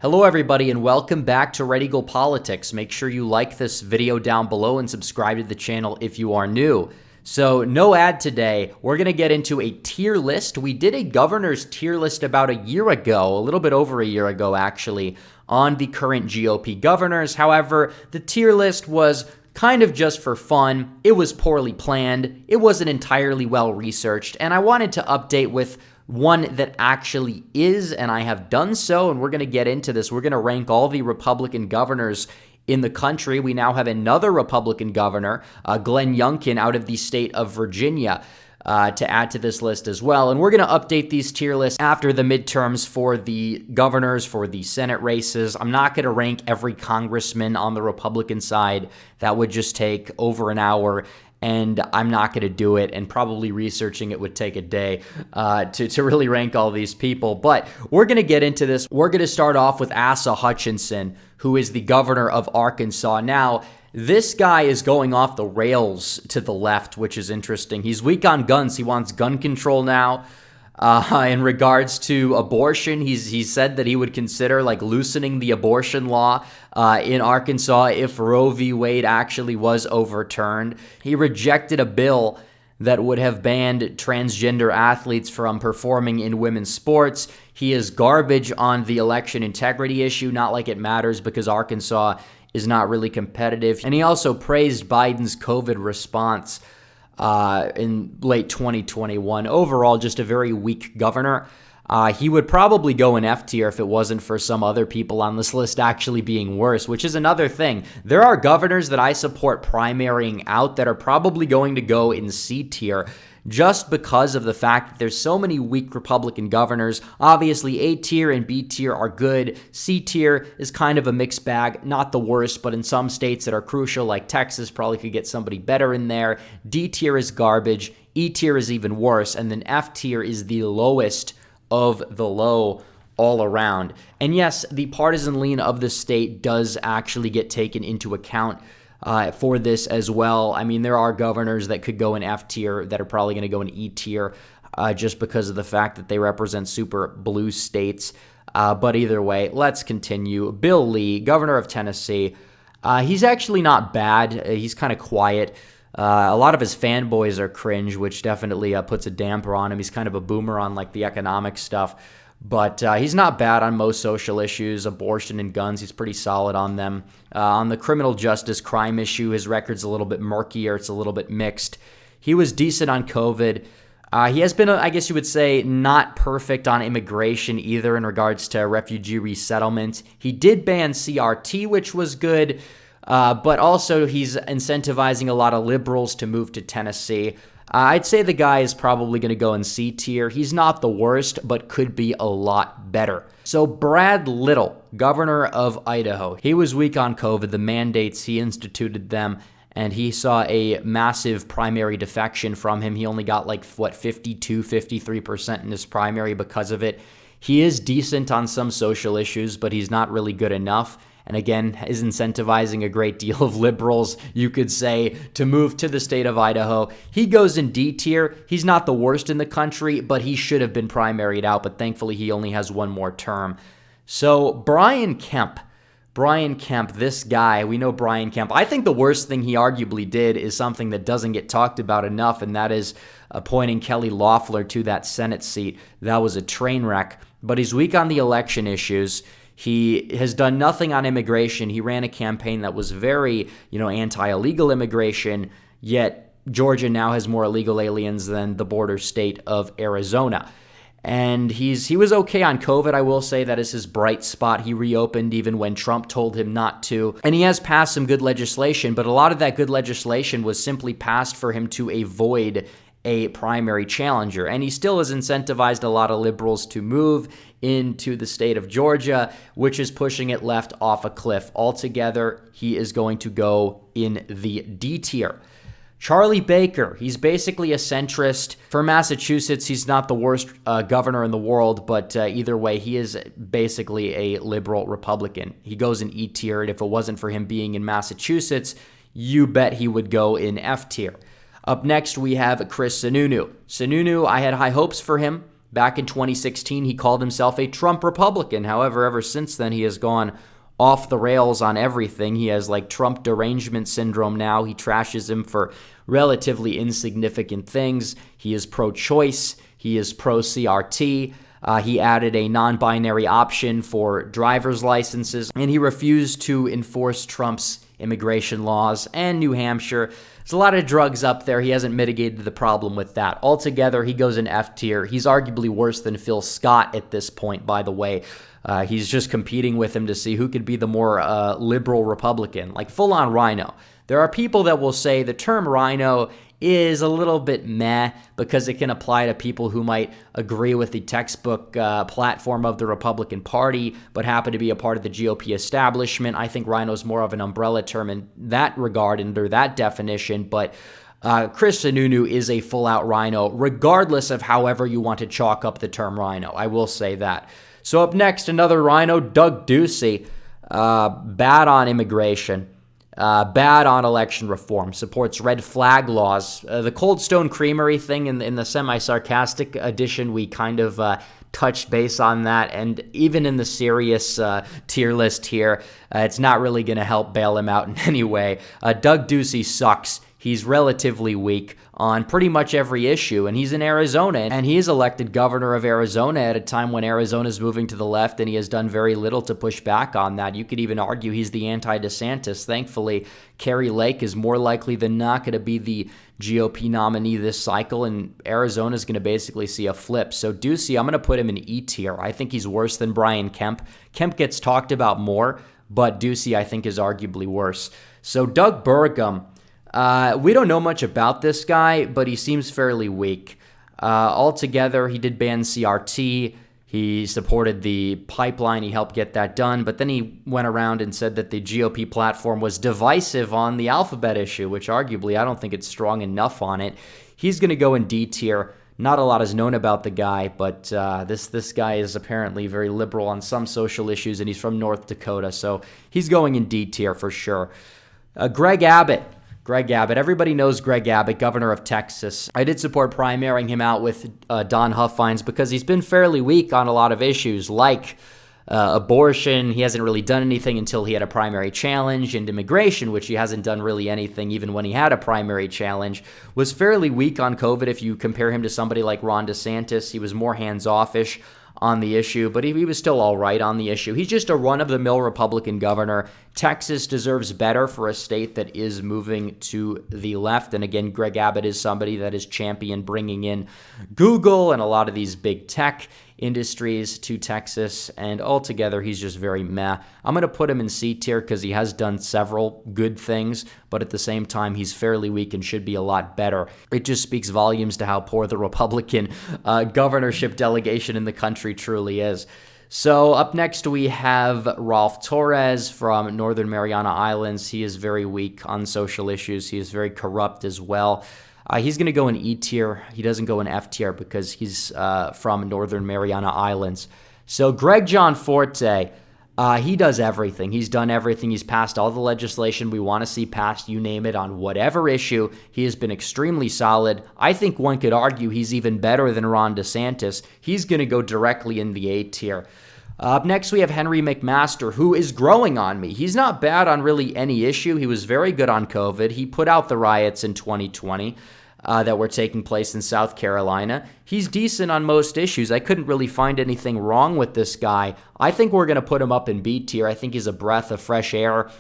Hello everybody and welcome back to Red Eagle Politics. Make sure you like this video down below and subscribe to the channel if you are new. So no ad today. We're going to get into a tier list. We did a governor's tier list about a year ago, a little bit over a year ago actually, on the current GOP governors. However, the tier list was kind of just for fun. It was poorly planned. It wasn't entirely well researched, and I wanted to update with one that actually is, and I have done so, and we're going to get into this. We're going to rank all the Republican governors in the country. We now have another Republican governor, Glenn Youngkin, out of the state of Virginia, to add to this list as well. And we're going to update these tier lists after the midterms for the governors, for the Senate races. I'm not going to rank every congressman on the Republican side. That would just take over an hour, and I'm not going to do it, and probably researching it would take a day to really rank all these people. But we're going to get into this. We're going to start off with Asa Hutchinson, who is the governor of Arkansas. Now, this guy is going off the rails to the left, which is interesting. He's weak on guns. He wants gun control now. In regards to abortion, he said that he would consider loosening the abortion law in Arkansas if Roe v. Wade actually was overturned. He rejected a bill that would have banned transgender athletes from performing in women's sports. He is garbage on the election integrity issue, not like it matters because Arkansas is not really competitive. And he also praised Biden's COVID response in late 2021. Overall, just a very weak governor. He would probably go in F tier if it wasn't for some other people on this list actually being worse, which is another thing. There are governors that I support primarying out that are probably going to go in C tier just because of the fact that there's so many weak Republican governors. Obviously, A tier and B tier are good. C tier is kind of a mixed bag, not the worst, but in some states that are crucial, like Texas, probably could get somebody better in there. D tier is garbage. E tier is even worse. And then F tier is the lowest of the low all around. And yes, the partisan lean of the state does actually get taken into account for this as well. I mean, there are governors that could go in F tier that are probably going to go in E tier just because of the fact that they represent super blue states. But either way, let's continue. Bill Lee, governor of Tennessee. He's actually not bad. He's kind of quiet. A lot of his fanboys are cringe, which definitely puts a damper on him. He's kind of a boomer on the economic stuff. But he's not bad on most social issues, abortion and guns. He's pretty solid on them. On the criminal justice crime issue, his record's a little bit murkier. It's a little bit mixed. He was decent on COVID. He has been, I guess you would say, not perfect on immigration either in regards to refugee resettlement. He did ban CRT, which was good. But also he's incentivizing a lot of liberals to move to Tennessee. I'd say the guy is probably going to go in C tier. He's not the worst, but could be a lot better. So Brad Little, governor of Idaho. He was weak on COVID, the mandates, he instituted them, and he saw a massive primary defection from him. He only got 52, 53% in his primary because of it. He is decent on some social issues, but he's not really good enough. And again, is incentivizing a great deal of liberals, you could say, to move to the state of Idaho. He goes in D tier. He's not the worst in the country, but he should have been primaried out. But thankfully, he only has one more term. So Brian Kemp. Brian Kemp, this guy, we know Brian Kemp. I think the worst thing he arguably did is something that doesn't get talked about enough, and that is appointing Kelly Loeffler to that Senate seat. That was a train wreck. But he's weak on the election issues. He has done nothing on immigration. He ran a campaign that was very, anti-illegal immigration, yet Georgia now has more illegal aliens than the border state of Arizona. And he was okay on COVID. I will say that is his bright spot. He reopened even when Trump told him not to. And he has passed some good legislation, but a lot of that good legislation was simply passed for him to avoid a primary challenger. And he still has incentivized a lot of liberals to move into the state of Georgia, which is pushing it left off a cliff. Altogether, he is going to go in the D tier. Charlie Baker, he's basically a centrist. For Massachusetts, he's not the worst governor in the world, but either way, he is basically a liberal Republican. He goes in E tier, and if it wasn't for him being in Massachusetts, you bet he would go in F tier. Up next, we have Chris Sununu. Sununu, I had high hopes for him Back in 2016, he called himself a Trump Republican. However, ever since then, he has gone off the rails on everything. He has like Trump derangement syndrome now. He trashes him for relatively insignificant things. He is pro-choice. He is pro-CRT. He added a non-binary option for driver's licenses, and he refused to enforce Trump's immigration laws. And New Hampshire, there's a lot of drugs up there. He hasn't mitigated the problem with that. Altogether, he goes in F tier. He's arguably worse than Phil Scott at this point, by the way. He's just competing with him to see who could be the more liberal Republican, like full-on rhino. There are people that will say the term rhino is a little bit meh because it can apply to people who might agree with the textbook platform of the Republican Party but happen to be a part of the GOP establishment. I think rhino is more of an umbrella term in that regard, under that definition, but Chris Sununu is a full-out rhino, regardless of however you want to chalk up the term rhino. I will say that. So up next, another rhino, Doug Ducey, bad on immigration. Bad on election reform, supports red flag laws. The Cold Stone Creamery thing in the semi-sarcastic edition, we kind of touched base on that. And even in the serious tier list here, it's not really going to help bail him out in any way. Doug Ducey sucks. He's relatively weak on pretty much every issue, and he's in Arizona, and he is elected governor of Arizona at a time when Arizona is moving to the left, and he has done very little to push back on that. You could even argue he's the anti-DeSantis. Thankfully, Kari Lake is more likely than not going to be the GOP nominee this cycle, and Arizona is going to basically see a flip. So Ducey, I'm going to put him in E tier. I think he's worse than Brian Kemp. Kemp gets talked about more, but Ducey, I think, is arguably worse. So Doug Burgum, we don't know much about this guy, but he seems fairly weak. Altogether, he did ban CRT. He supported the pipeline. He helped get that done. But then he went around and said that the GOP platform was divisive on the alphabet issue, which arguably I don't think it's strong enough on it. He's going to go in D tier. Not a lot is known about the guy, but this guy is apparently very liberal on some social issues, and he's from North Dakota, so he's going in D tier for sure. Greg Abbott. Everybody knows Greg Abbott, governor of Texas. I did support primarying him out with Don Huffines because he's been fairly weak on a lot of issues like abortion. He hasn't really done anything until he had a primary challenge, and immigration, which he hasn't done really anything even when he had a primary challenge. Was fairly weak on COVID if you compare him to somebody like Ron DeSantis. He was more hands-off-ish on the issue, but he was still all right on the issue. He's just a run-of-the-mill Republican governor. Texas deserves better for a state that is moving to the left. And again, Greg Abbott is somebody that is championed bringing in Google and a lot of these big tech industries to Texas, and altogether he's just very meh. I'm going to put him in C tier because he has done several good things, but at the same time he's fairly weak and should be a lot better. It just speaks volumes to how poor the Republican governorship delegation in the country truly is. So up next we have Rolf Torres from Northern Mariana Islands. He is very weak on social issues. He is very corrupt as well. He's going to go in E tier. He doesn't go in F tier because he's from Northern Mariana Islands. So Greg Gianforte, he does everything. He's done everything. He's passed all the legislation we want to see passed, you name it, on whatever issue. He has been extremely solid. I think one could argue he's even better than Ron DeSantis. He's going to go directly in the A tier. Up next, we have Henry McMaster, who is growing on me. He's not bad on really any issue. He was very good on COVID. He put out the riots in 2020 that were taking place in South Carolina. He's decent on most issues. I couldn't really find anything wrong with this guy. I think we're going to put him up in B tier. I think he's a breath of fresh air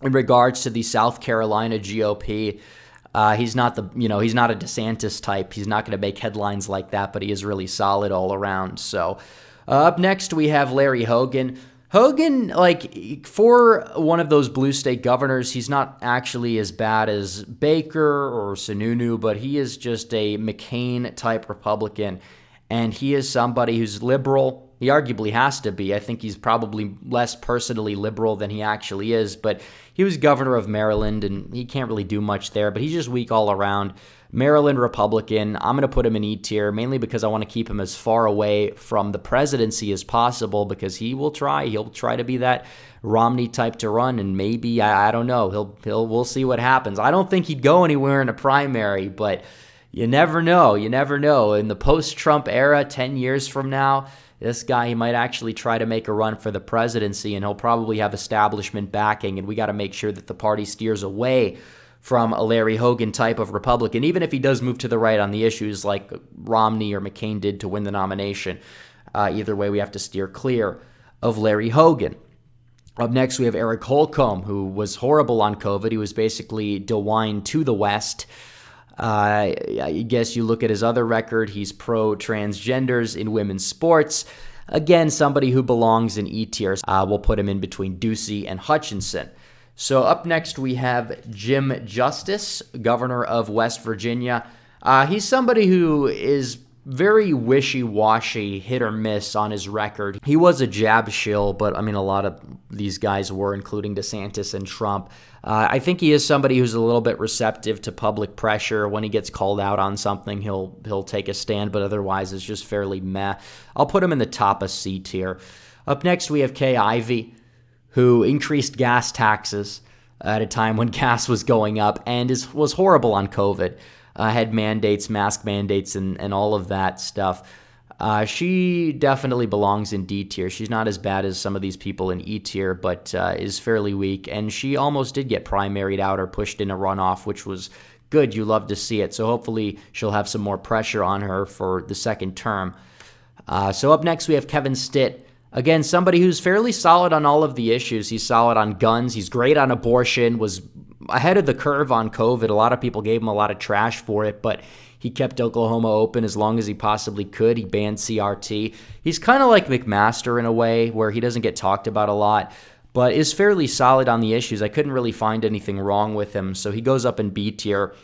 in regards to the South Carolina GOP. He's not he's not a DeSantis type. He's not going to make headlines like that, but he is really solid all around. So up next, we have Larry Hogan. Hogan, for one of those blue state governors, he's not actually as bad as Baker or Sununu, but he is just a McCain-type Republican, and he is somebody who's liberal. He arguably has to be. I think he's probably less personally liberal than he actually is, but he was governor of Maryland, and he can't really do much there, but he's just weak all around. Maryland Republican, I'm going to put him in E tier, mainly because I want to keep him as far away from the presidency as possible, because he'll try to be that Romney type to run, and maybe, I don't know, we'll see what happens. I don't think he'd go anywhere in a primary, but You never know. You never know. In the post-Trump era, 10 years from now, this guy, he might actually try to make a run for the presidency, and he'll probably have establishment backing, and we got to make sure that the party steers away from a Larry Hogan type of Republican, even if he does move to the right on the issues like Romney or McCain did to win the nomination. Either way, we have to steer clear of Larry Hogan. Up next, we have Eric Holcomb, who was horrible on COVID. He was basically DeWine to the West. I guess you look at his other record, he's pro-transgenders in women's sports. Again, somebody who belongs in E tier. We'll put him in between Ducey and Hutchinson. So up next, we have Jim Justice, governor of West Virginia. He's somebody who is very wishy-washy, hit or miss on his record. He was a jab shill, but I mean, a lot of these guys were, including DeSantis and Trump. I think he is somebody who's a little bit receptive to public pressure. When he gets called out on something, he'll take a stand, but otherwise it's just fairly meh. I'll put him in the top of C tier. Up next, we have Kay Ivey, who increased gas taxes at a time when gas was going up and was horrible on COVID. Had mandates, mask mandates, and all of that stuff. She definitely belongs in D tier. She's not as bad as some of these people in E tier, but is fairly weak. And she almost did get primaried out or pushed in a runoff, which was good. You love to see it. So hopefully she'll have some more pressure on her for the second term. So up next, we have Kevin Stitt. Again, somebody who's fairly solid on all of the issues. He's solid on guns. He's great on abortion, was ahead of the curve on COVID. A lot of people gave him a lot of trash for it, but he kept Oklahoma open as long as he possibly could. He banned CRT. He's kind of like McMaster in a way, where he doesn't get talked about a lot, but is fairly solid on the issues. I couldn't really find anything wrong with him, so he goes up in B tier.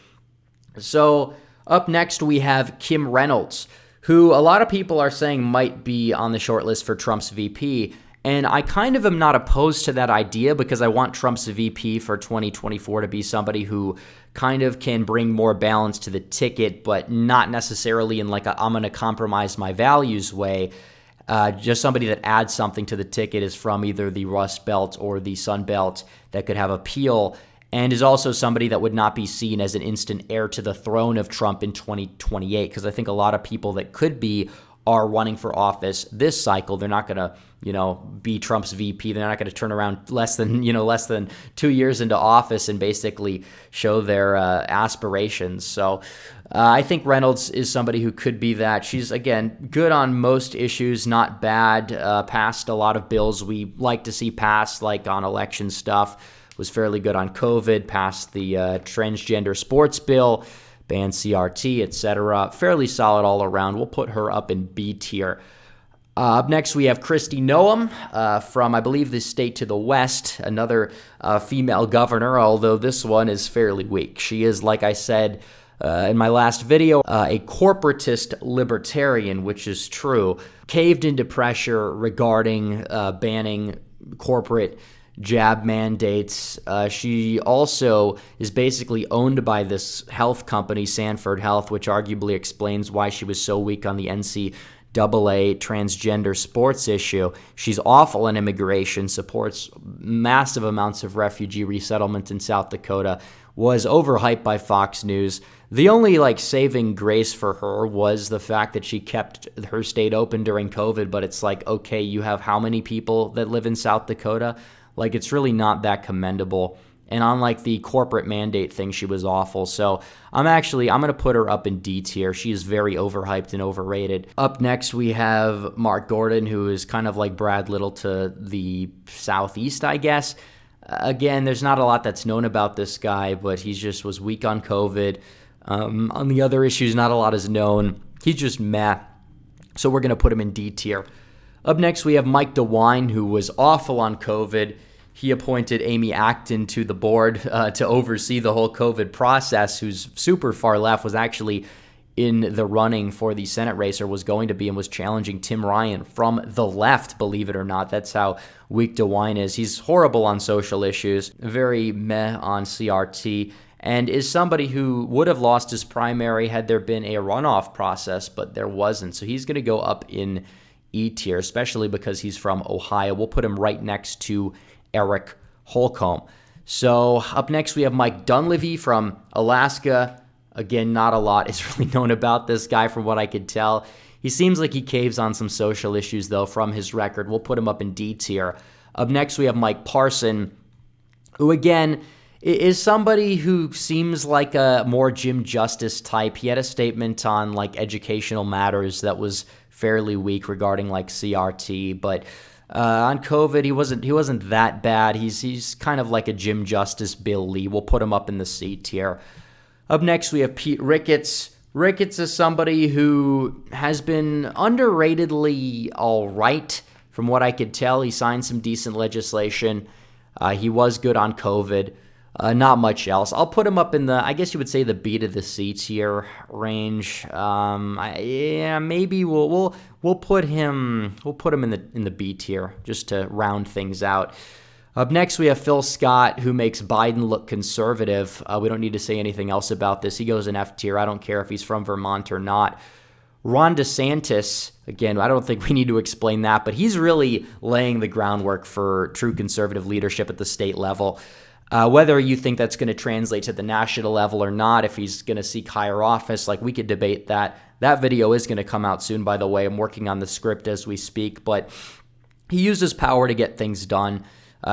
So up next, we have Kim Reynolds, who a lot of people are saying might be on the short list for Trump's VP. And I kind of am not opposed to that idea, because I want Trump's VP for 2024 to be somebody who kind of can bring more balance to the ticket, but not necessarily in like a I'm going to compromise my values way. Just somebody that adds something to the ticket, is from either the Rust Belt or the Sun Belt, that could have appeal, and is also somebody that would not be seen as an instant heir to the throne of Trump in 2028, because I think a lot of people that could be are running for office this cycle. They're not going to, be Trump's VP. They're not going to turn around less than 2 years into office and basically show their aspirations. So I think Reynolds is somebody who could be that. She's, again, good on most issues, not bad. Passed a lot of bills we like to see passed, like on election stuff. Was fairly good on COVID, passed the transgender sports bill, banned CRT, etc. Fairly solid all around. We'll put her up in B tier. Up next, we have Kristi Noem from, I believe, the state to the west, another female governor, although this one is fairly weak. She is, like I said in my last video, a corporatist libertarian, which is true. Caved into pressure regarding banning corporate jab mandates. She also is basically owned by this health company, Sanford Health, which arguably explains why she was so weak on the NCAA transgender sports issue. She's awful on immigration, supports massive amounts of refugee resettlement in South Dakota, was overhyped by Fox News. The only saving grace for her was the fact that she kept her state open during COVID, but it's like, okay, you have how many people that live in South Dakota? It's really not that commendable. And on the corporate mandate thing, she was awful. So I'm going to put her up in D tier. She is very overhyped and overrated. Up next, we have Mark Gordon, who is kind of like Brad Little to the southeast, I guess. Again, there's not a lot that's known about this guy, but he just was weak on COVID. On the other issues, not a lot is known. He's just meh. So we're going to put him in D tier. Up next, we have Mike DeWine, who was awful on COVID. He appointed Amy Acton to the board to oversee the whole COVID process, who's super far left, was actually in the running for the Senate race, or was going to be, and was challenging Tim Ryan from the left, believe it or not. That's how weak DeWine is. He's horrible on social issues, very meh on CRT, and is somebody who would have lost his primary had there been a runoff process, but there wasn't. So he's going to go up in E tier, especially because he's from Ohio. We'll put him right next to Eric Holcomb. So up next, we have Mike Dunleavy from Alaska. Again, not a lot is really known about this guy from what I could tell. He seems like he caves on some social issues, though, from his record. We'll put him up in D tier. Up next, we have Mike Parson, who, again, is somebody who seems like a more Jim Justice type. He had a statement on, like, educational matters that was fairly weak regarding, like, CRT, but on COVID, he wasn't that bad. He's kind of like a Jim Justice Bill Lee. We'll put him up in the C tier. Up next, we have Pete Ricketts. Ricketts is somebody who has been underratedly all right. From what I could tell, he signed some decent legislation. He was good on COVID. Not much else. I'll put him up in the, I guess you would say, the B to the C tier range. Maybe we'll put him in the B tier just to round things out. Up next, we have Phil Scott, who makes Biden look conservative. We don't need to say anything else about this. He goes in F tier. I don't care if he's from Vermont or not. Ron DeSantis, again, I don't think we need to explain that, but he's really laying the groundwork for true conservative leadership at the state level. Whether you think that's going to translate to the national level or not, if he's going to seek higher office, like, we could debate that. That video is going to come out soon, by the way. I'm working on the script as we speak, but he uses power to get things done.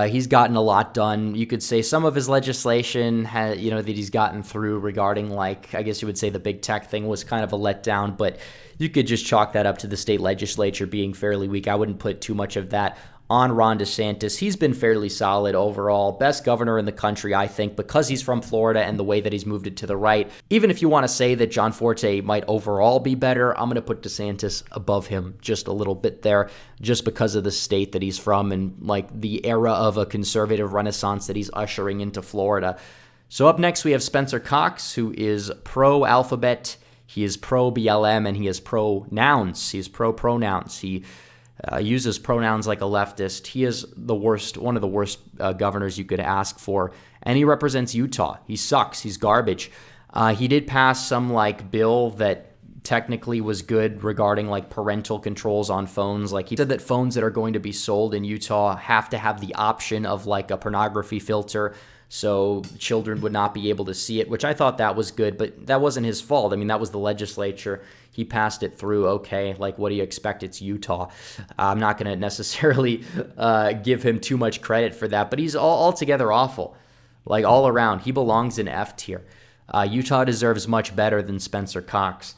He's gotten a lot done. You could say some of his legislation, that he's gotten through regarding, like, I guess you would say the big tech thing was kind of a letdown, but you could just chalk that up to the state legislature being fairly weak. I wouldn't put too much of that on Ron DeSantis. He's been fairly solid overall. Best governor in the country, I think, because he's from Florida and the way that he's moved it to the right. Even if you want to say that John Forte might overall be better, I'm going to put DeSantis above him just a little bit there, just because of the state that he's from and, like, the era of a conservative renaissance that he's ushering into Florida. So up next, we have Spencer Cox, who is pro-alphabet. He is pro-BLM, and he is pro-nouns. He is pro-pronouns. He uses pronouns like a leftist. He is one of the worst governors you could ask for, and he represents Utah. He sucks. He's garbage. He did pass some, like, bill that technically was good regarding, like, parental controls on phones. Like, he said that phones that are going to be sold in Utah have to have the option of, like, a pornography filter, so children would not be able to see it, which I thought that was good, but that wasn't his fault. I mean, that was the legislature. He passed it through. Okay, like, what do you expect? It's Utah. I'm not going to necessarily give him too much credit for that, but he's altogether awful. Like, all around, he belongs in F tier. Utah deserves much better than Spencer Cox,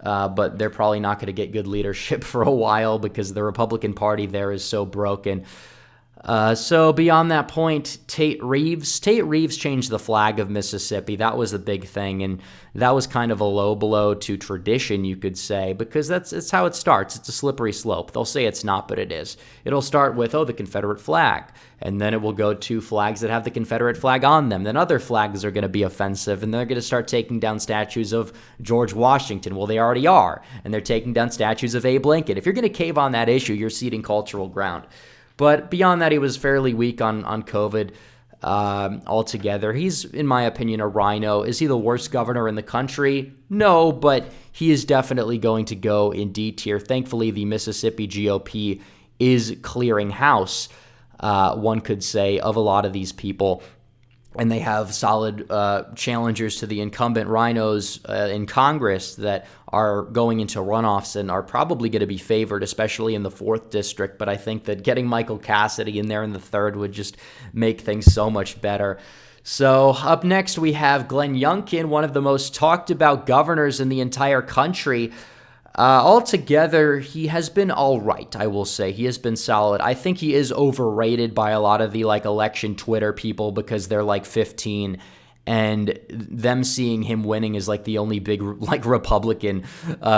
but they're probably not going to get good leadership for a while because the Republican Party there is so broken. So beyond that point, Tate Reeves changed the flag of Mississippi. That was a big thing, and that was kind of a low blow to tradition, you could say, because that's how it starts. It's a slippery slope. They'll say it's not, but it is. It'll start with, the Confederate flag, and then it will go to flags that have the Confederate flag on them. Then other flags are going to be offensive, and they're going to start taking down statues of George Washington. Well, they already are, and they're taking down statues of Abe Lincoln. If you're going to cave on that issue, you're ceding cultural ground. But beyond that, he was fairly weak on COVID altogether. He's, in my opinion, a rhino. Is he the worst governor in the country? No, but he is definitely going to go in D tier. Thankfully, the Mississippi GOP is clearing house, one could say, of a lot of these people. And they have solid challengers to the incumbent rhinos in Congress that are going into runoffs and are probably going to be favored, especially in the 4th district. But I think that getting Michael Cassidy in there in the 3rd would just make things so much better. So up next, we have Glenn Youngkin, one of the most talked about governors in the entire country. Altogether, he has been all right, I will say. He has been solid. I think he is overrated by a lot of the, like, election Twitter people because they're, like, 15, and them seeing him winning is, like, the only big, like, Republican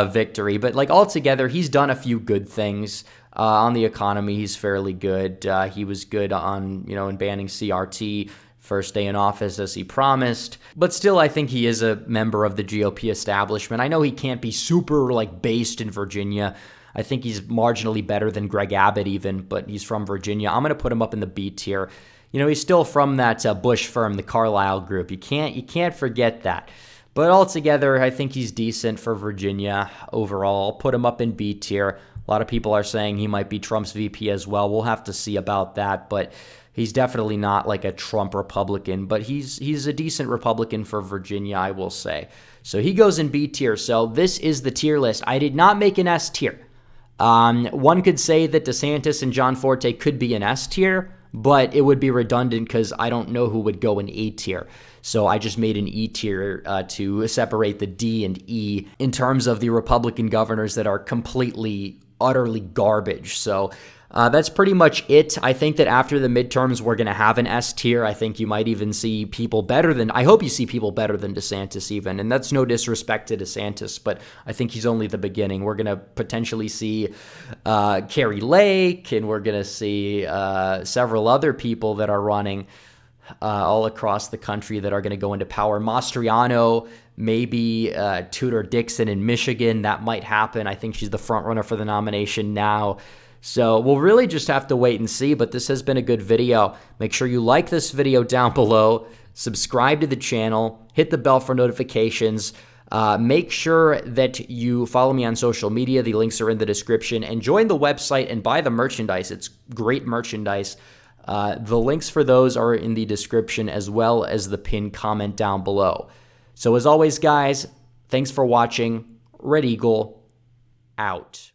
victory. But, like, altogether, he's done a few good things. On the economy, he's fairly good. He was good on, in banning CRT. First day in office, as he promised. But still, I think he is a member of the GOP establishment. I know he can't be super, like, based in Virginia. I think he's marginally better than Greg Abbott even, but he's from Virginia. I'm going to put him up in the B tier. He's still from that Bush firm, the Carlyle Group. You can't forget that. But altogether, I think he's decent for Virginia overall. I'll put him up in B tier. A lot of people are saying he might be Trump's VP as well. We'll have to see about that, but he's definitely not like a Trump Republican, but he's a decent Republican for Virginia, I will say. So he goes in B tier. So this is the tier list. I did not make an S tier. One could say that DeSantis and John Forte could be an S tier, but it would be redundant because I don't know who would go in A tier. So I just made an E tier to separate the D and E in terms of the Republican governors that are completely, utterly garbage. So that's pretty much it. I think that after the midterms, we're going to have an S tier. I think you might even see people better than, I hope you see people better than DeSantis even. And that's no disrespect to DeSantis, but I think he's only the beginning. We're going to potentially see Carrie Lake, and we're going to see several other people that are running all across the country that are going to go into power. Mastriano, maybe Tudor Dixon in Michigan. That might happen. I think she's the front runner for the nomination now. So we'll really just have to wait and see, but this has been a good video. Make sure you like this video down below, subscribe to the channel, hit the bell for notifications, make sure that you follow me on social media. The links are in the description, and join the website and buy the merchandise. It's great merchandise. The links for those are in the description as well as the pinned comment down below. So as always, guys, thanks for watching. Red Eagle, out.